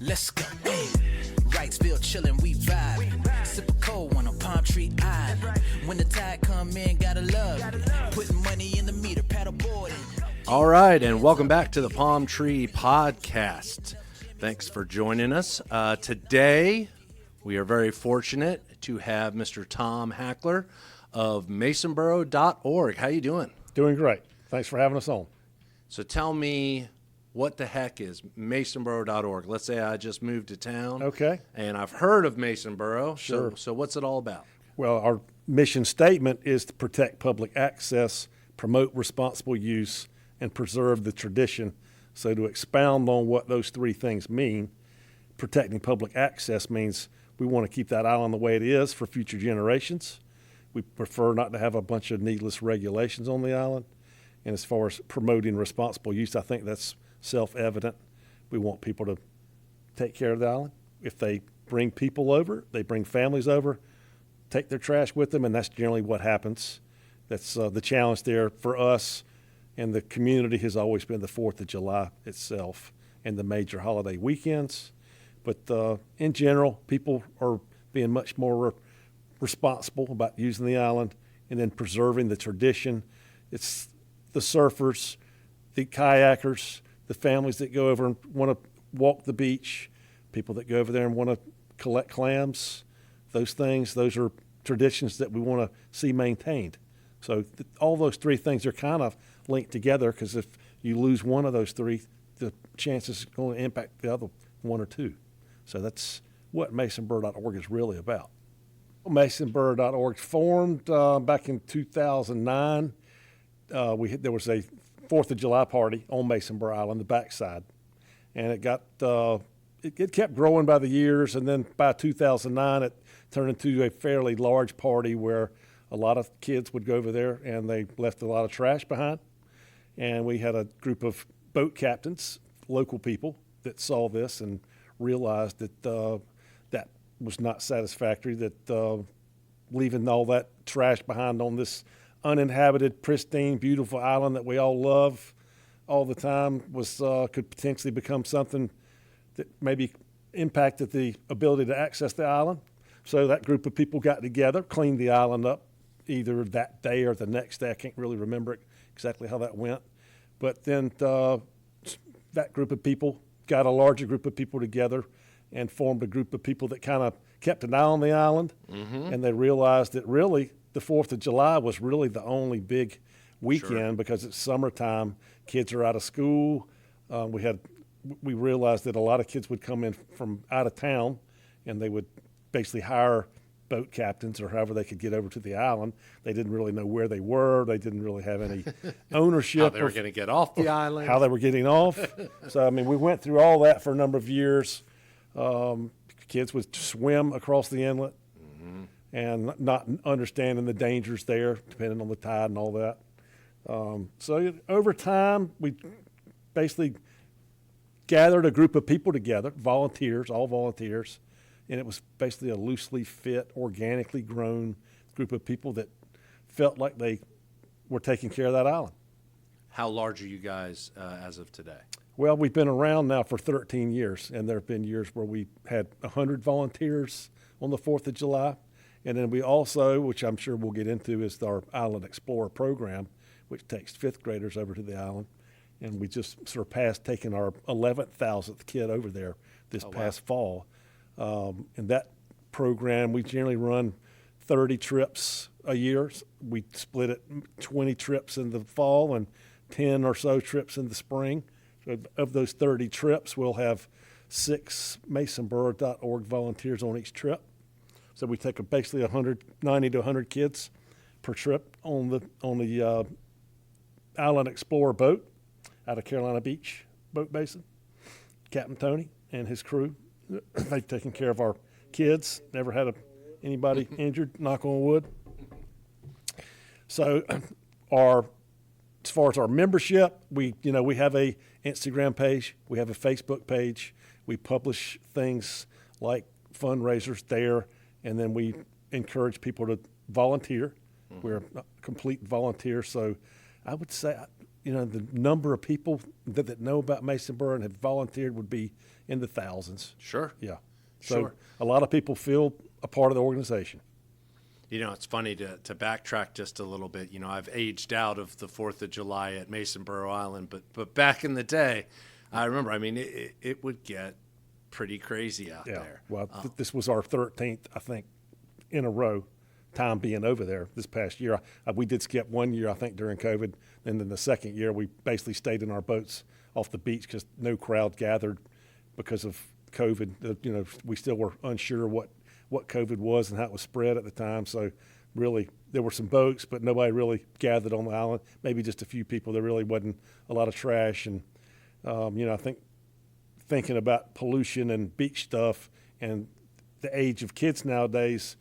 Let's go. Wrightsville chillin', we vibe. Sip a cold one on Palm Tree Island. When the tide come in, gotta love it. Putting money in the meter, paddleboarding. All right, and welcome back to the Palm Tree Podcast. Thanks for joining us. Today, we are very fortunate to have Mr. Tom Hackler of Masonboro.org. How you doing? Doing great. Thanks for having us on. So tell me, what the heck is Masonboro.org? Let's say I just moved to town. Okay. And I've heard of Masonboro. Sure. So what's it all about? Well, our mission statement is to protect public access, promote responsible use, and preserve the tradition. So to expound on what those three things mean, protecting public access means we want to keep that island the way it is for future generations. We prefer not to have a bunch of needless regulations on the island. And as far as promoting responsible use, I think that's self-evident. We want people to take care of the island. If they bring people over, they bring families over, take their trash with them, and that's generally what happens. That's the challenge there for us and the community has always been the 4th of July itself and the major holiday weekends. But in general, people are being much more responsible about using the island and then preserving the tradition. It's the surfers, the kayakers, the families that go over and want to walk the beach, people that go over there and want to collect clams, those things, those are traditions that we want to see maintained. So all those three things are kind of linked together because if you lose one of those three, the chances are going to impact the other one or two. So that's what Masonboro.org is really about. Masonboro.org formed back in 2009. There was a 4th of July party on Masonboro Island, the backside, and it got it kept growing by the years, and then by 2009 it turned into a fairly large party where a lot of kids would go over there and they left a lot of trash behind. And we had a group of boat captains, local people, that saw this and realized that that was not satisfactory, that leaving all that trash behind on this uninhabited, pristine, beautiful island that we all love all the time was could potentially become something that maybe impacted the ability to access the island. So that group of people got together, cleaned the island up either that day or the next day. I can't really remember exactly how that went. But then that group of people got a larger group of people together and formed a group of people that kind of kept an eye on the island. Mm-hmm. And they realized that really the 4th of July was really the only big weekend. Sure. Because it's summertime, kids are out of school. We realized that a lot of kids would come in from out of town and they would basically hire boat captains or however they could get over to the island. They didn't really know where they were. They didn't really have any ownership. How they were going to get off the island. How they were getting off. So, I mean, we went through all that for a number of years. Kids would swim across the inlet and not understanding the dangers there, depending on the tide and all that. So over time, we basically gathered a group of people together, volunteers, all volunteers, and it was basically a loosely fit, organically grown group of people that felt like they were taking care of that island. How large are you guys as of today? Well, we've been around now for 13 years, and there have been years where we had 100 volunteers on the 4th of July. And then we also, which I'm sure we'll get into, is our Island Explorer program, which takes 5th graders over to the island. And we just surpassed taking our 11,000th kid over there this past fall. In that program, we generally run 30 trips a year. We split it 20 trips in the fall and 10 or so trips in the spring. So of those 30 trips, we'll have 6 Masonboro.org volunteers on each trip. So we take basically 90 to 100 kids per trip on the Island Explorer boat out of Carolina Beach Boat Basin. Captain Tony and his crew, they've taken care of our kids. Never had anybody injured, knock on wood. So as far as our membership, we have a Instagram page, we have a Facebook page. We publish things like fundraisers there, and then we encourage people to volunteer. Mm-hmm. We're complete volunteers, so I would say the number of people that know about Masonboro and have volunteered would be in the thousands. Sure. Yeah. So Sure. a lot of people feel a part of the organization. It's funny to backtrack just a little bit. I've aged out of the 4th of July at Masonboro Island, but back in the day, I remember, it would get pretty crazy out there. Well, this was our 13th, I think, in a row time being over there this past year. We did skip one year, I think, during COVID. And then the second year, we basically stayed in our boats off the beach because no crowd gathered because of COVID. We still were unsure what COVID was and how it was spread at the time. So really, there were some boats, but nobody really gathered on the island. Maybe just a few people. There really wasn't a lot of trash. And, I think thinking about pollution and beach stuff and the age of kids nowadays,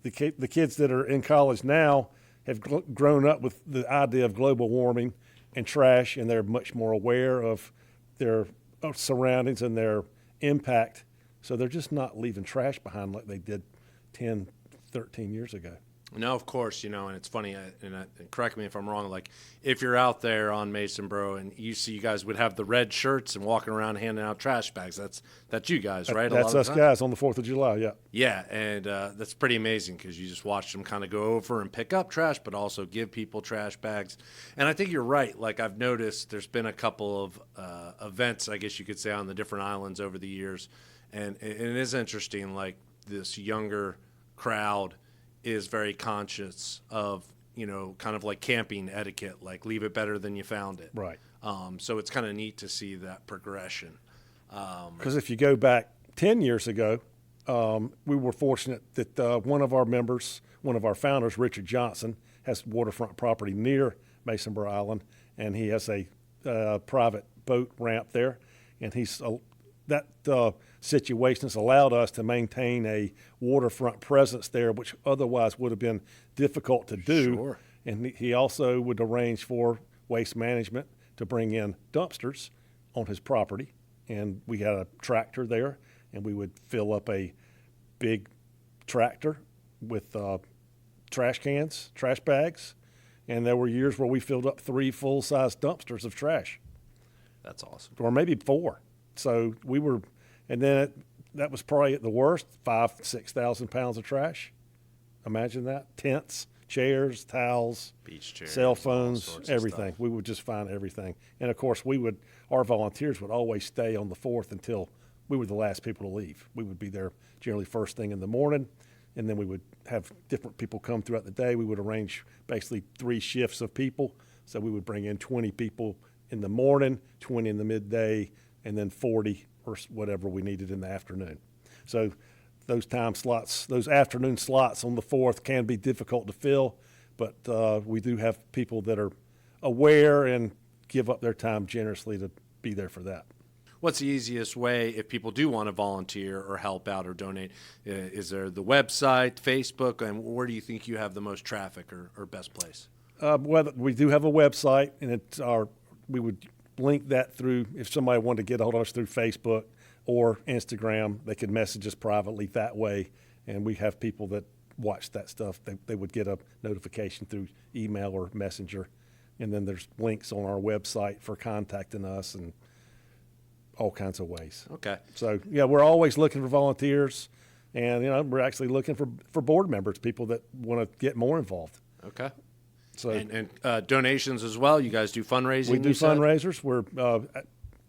the kids that are in college now have grown up with the idea of global warming and trash, and they're much more aware of their surroundings and their impact. So they're just not leaving trash behind like they did 10, 13 years ago. No, of course, and it's funny, and correct me if I'm wrong, like if you're out there on Masonboro and you see you guys would have the red shirts and walking around handing out trash bags, that's you guys, right? That's us guys on the 4th of July, yeah. Yeah, and that's pretty amazing because you just watch them kind of go over and pick up trash, but also give people trash bags. And I think you're right. Like I've noticed there's been a couple of events, I guess you could say, on the different islands over the years. And it is interesting, like this younger crowd is very conscious of, kind of like camping etiquette, like leave it better than you found it. Right. So it's kind of neat to see that progression. Because if you go back 10 years ago, we were fortunate that one of our founders, Richard Johnson, has waterfront property near Masonboro Island, and he has a private boat ramp there, and that situation has allowed us to maintain a waterfront presence there, which otherwise would have been difficult to do. Sure. And he also would arrange for waste management to bring in dumpsters on his property. And we had a tractor there, and we would fill up a big tractor with trash cans, trash bags. And there were years where we filled up 3 full-size dumpsters of trash. That's awesome. Or maybe 4. So we were, and then that was probably at the worst, 5,000-6,000 pounds of trash. Imagine that. Tents, chairs, towels, beach chairs, cell phones, of everything. stuff. We would just find everything. And of course, our volunteers would always stay on the 4th until we were the last people to leave. We would be there generally first thing in the morning, and then we would have different people come throughout the day. We would arrange basically 3 shifts of people. So we would bring in 20 people in the morning, 20 in the midday, and then 40 or whatever we needed in the afternoon. So those afternoon slots on the 4th can be difficult to fill, but we do have people that are aware and give up their time generously to be there for that. What's the easiest way if people do want to volunteer or help out or donate? Is there the website, Facebook, and where do you think you have the most traffic or best place? Well, we do have a website, and we would link that through, if somebody wanted to get a hold of us through Facebook or Instagram, they could message us privately that way. And we have people that watch that stuff. They would get a notification through email or messenger. And then there's links on our website for contacting us and all kinds of ways. Okay. So, yeah, we're always looking for volunteers. And, we're actually looking for board members, people that want to get more involved. Okay. So, and donations as well. You guys do fundraising? We do fundraisers. We're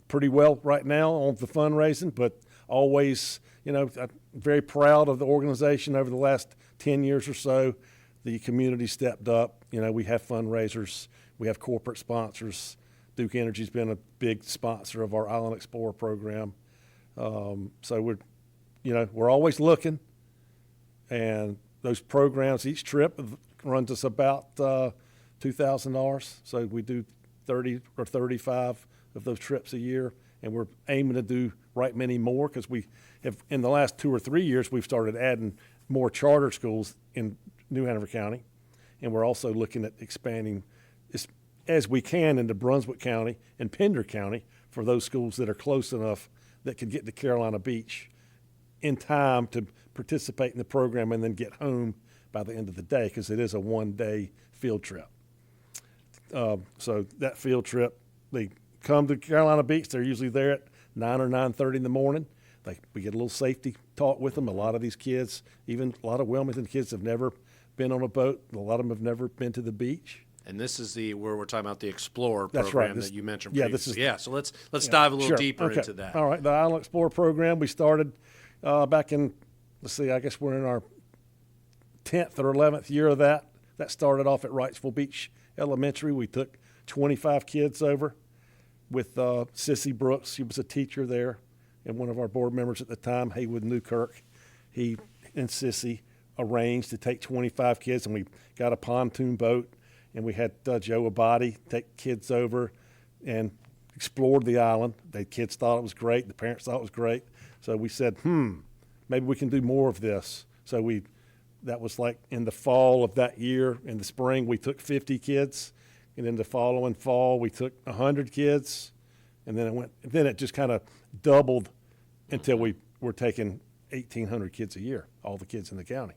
pretty well right now on the fundraising, but always, I'm very proud of the organization over the last 10 years or so. The community stepped up. We have fundraisers. We have corporate sponsors. Duke Energy's been a big sponsor of our Island Explorer program. So we're always looking. And those programs, each trip runs us about $2,000. So we do 30 or 35 of those trips a year, and we're aiming to do right many more because we have, in the last 2 or 3 years, we've started adding more charter schools in New Hanover County, and we're also looking at expanding as we can into Brunswick County and Pender County for those schools that are close enough that could get to Carolina Beach in time to participate in the program and then get home by the end of the day, because it is a 1-day field trip. So that field trip, they come to Carolina Beach. They're usually there at 9 or 9:30 in the morning. We get a little safety talk with them. A lot of these kids, even a lot of Wilmington kids, have never been on a boat. A lot of them have never been to the beach. And this is where we're talking about the Explorer That's program right. that you mentioned Yeah, previously. this is, So let's dive a little sure. deeper Okay. into that. All right, the Island Explorer program, we started back in, let's see, I guess we're in our 10th or 11th year of that. That started off at Wrightsville Beach Elementary. We took 25 kids over with Sissy Brooks. She was a teacher there, and one of our board members at the time, Haywood Newkirk. He and Sissy arranged to take 25 kids, and we got a pontoon boat, and we had Joe Abadi take kids over and explored the island. The kids thought it was great. The parents thought it was great. So we said, maybe we can do more of this. So that was like in the fall of that year. In the spring, we took 50 kids. And then the following fall, we took 100 kids. And then it just kind of doubled until we were taking 1,800 kids a year, all the kids in the county,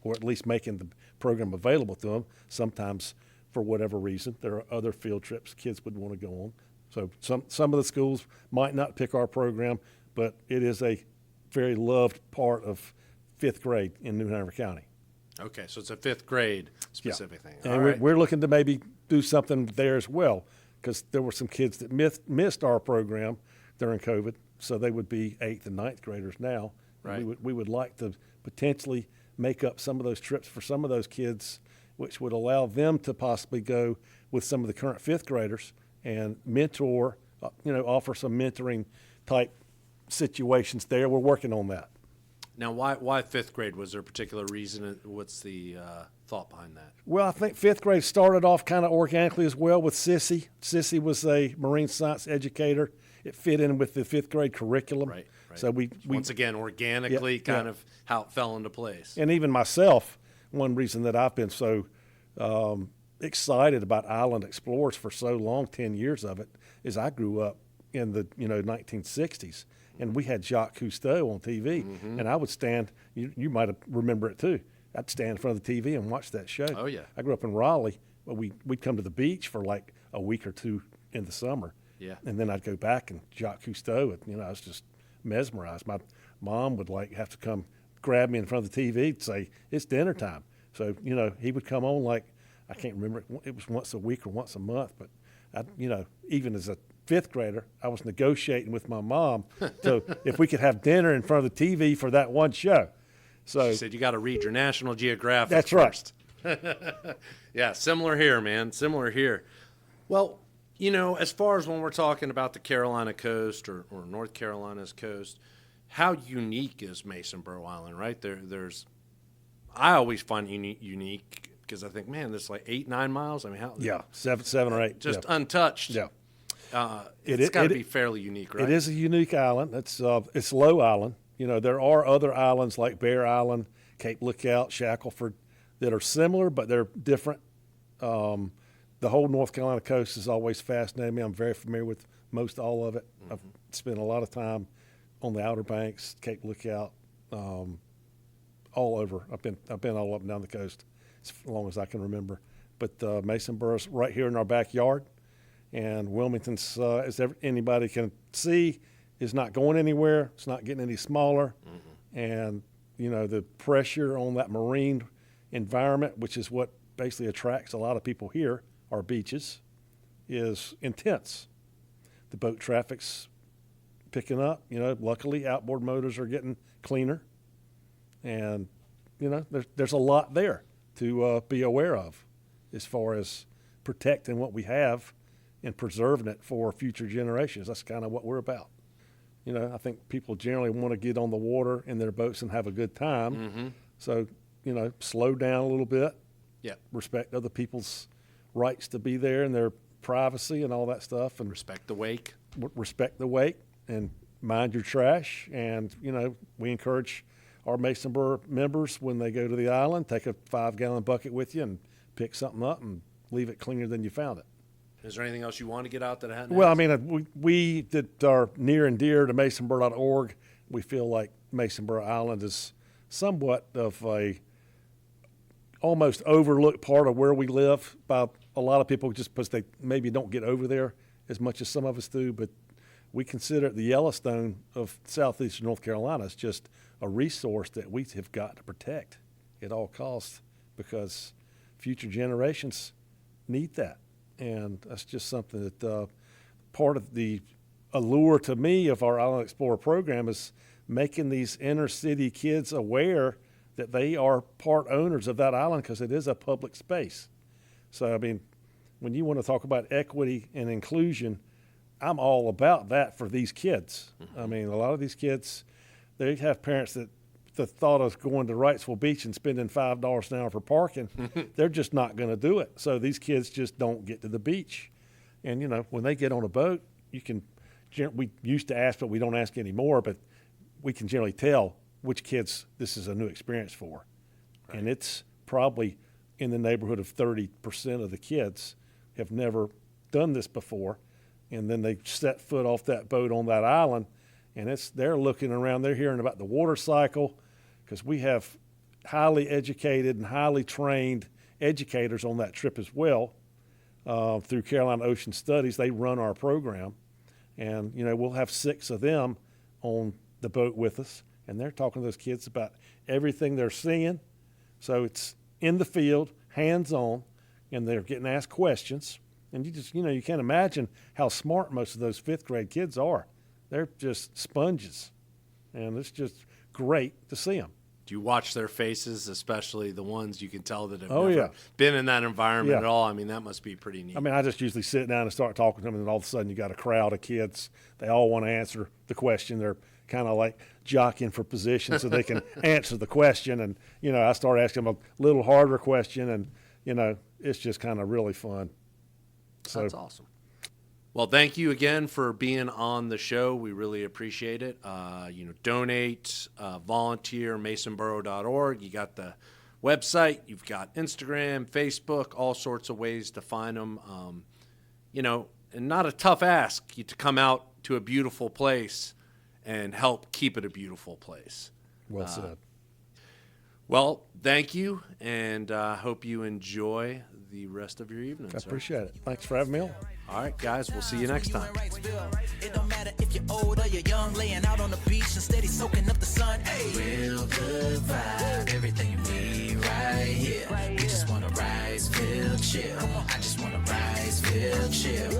or at least making the program available to them. Sometimes, for whatever reason, there are other field trips kids would want to go on. So some of the schools might not pick our program, but it is a very loved part of fifth grade in New Hanover County. Okay, so it's a fifth grade specific thing. And All right. we're looking to maybe do something there as well, because there were some kids that missed our program during COVID, so they would be 8th and 9th graders now. Right. We would like to potentially make up some of those trips for some of those kids, which would allow them to possibly go with some of the current fifth graders and mentor, offer some mentoring type situations there. We're working on that. Now, why fifth grade? Was there a particular reason? What's the thought behind that? Well, I think fifth grade started off kind of organically as well with Sissy. Sissy was a marine science educator. It fit in with the fifth grade curriculum. Right. So we once again, organically, kind of how it fell into place. And even myself, one reason that I've been so excited about Island Explorers for so long, 10 years of it, is I grew up in the 1960s. And we had Jacques Cousteau on TV, and I would stand. You might remember it too. I'd stand in front of the TV and watch that show. Oh yeah. I grew up in Raleigh, but we'd come to the beach for like a week or two in the summer. Yeah. And then I'd go back, and Jacques Cousteau, I was just mesmerized. My mom would have to come grab me in front of the TV and say, "It's dinner time." So he would come on like, I can't remember, it was once a week or once a month, but even as a fifth grader, I was negotiating with my mom so if we could have dinner in front of the TV for that one show. So She said you got to read your National Geographic. That's first. Yeah, similar here, man. Similar here. Well, as far as when we're talking about the Carolina coast or North Carolina's coast, how unique is Masonboro Island, right? There's I always find unique because I think, man, there's like 8-9 miles. I mean, how? yeah, seven or eight, Just yeah. untouched. Yeah. It's got to be fairly unique, right? It is a unique island. It's low island. There are other islands like Bear Island, Cape Lookout, Shackleford that are similar, but they're different. The whole North Carolina coast is always fascinating me. I'm very familiar with most all of it. I've spent a lot of time on the Outer Banks, Cape Lookout, all over. I've been all up and down the coast as long as I can remember. But Masonboro's right here in our backyard. And Wilmington's, as anybody can see, is not going anywhere. It's not getting any smaller. And, the pressure on that marine environment, which is what basically attracts a lot of people here, our beaches, is intense. The boat traffic's picking up. Luckily, outboard motors are getting cleaner. And, there's a lot there to be aware of as far as protecting what we have and preserving it for future generations. That's kind of what we're about. I think people generally want to get on the water in their boats and have a good time. So, slow down a little bit. Yeah. Respect other people's rights to be there and their privacy and all that stuff. And Respect the wake. respect the wake and mind your trash. And, we encourage our Masonboro members when they go to the island, take a 5-gallon bucket with you and pick something up and leave it cleaner than you found it. Is there anything else you want to get out that I hadn't Well, I asked? mean, we that are near and dear to Masonboro.org, we feel like Masonboro Island is somewhat of a almost overlooked part of where we live by a lot of people just because they maybe don't get over there as much as some of us do, but we consider the Yellowstone of southeastern North Carolina as just a resource that we have got to protect at all costs because future generations need that. And that's just something that part of the allure to me of our Island Explorer program is making these inner city kids aware that they are part owners of that island because it is a public space. So, I mean, when you want to talk about equity and inclusion, I'm all about that for these kids. Mm-hmm. I mean, a lot of these kids, they have parents that the thought of going to Wrightsville Beach and spending $5 an hour for parking, they're just not going to do it. So these kids just don't get to the beach. And, you know, when they get on a boat, we used to ask, but we don't ask anymore, but we can generally tell which kids this is a new experience for. Right. And it's probably in the neighborhood of 30% of the kids have never done this before. And then they set foot off that boat on that island, and they're looking around, they're hearing about the water cycle, because we have highly educated and highly trained educators on that trip as well. Through Carolina Ocean Studies, they run our program. And, you know, we'll have 6 of them on the boat with us, and they're talking to those kids about everything they're seeing. So it's in the field, hands-on, and they're getting asked questions. And you can't imagine how smart most of those 5th grade kids are. They're just sponges, and it's just great to see them. Do you watch their faces, especially the ones you can tell that have never yeah. been in that environment at all? I mean, that must be pretty neat. I mean, I just usually sit down and start talking to them, and all of a sudden you got a crowd of kids. They all want to answer the question. They're kind of like jockeying for position so they can answer the question. And, you know, I start asking them a little harder question, and, you know, it's just kind of really fun. So, that's awesome. Well, thank you again for being on the show. We really appreciate it. Donate, volunteer, masonboro.org. You got the website. You've got Instagram, Facebook, all sorts of ways to find them. And not a tough ask to come out to a beautiful place and help keep it a beautiful place. Well said. Well, thank you, and I hope you enjoy the rest of your evening. I appreciate it. Thanks for having me on. All right, guys, we'll see you next time. It don't matter if you're old or you're young, laying out on the beach and steady soaking up the sun. Hey. Real good vibe, everything you need right here. We just wanna rise, feel chill. I just wanna rise, feel chill.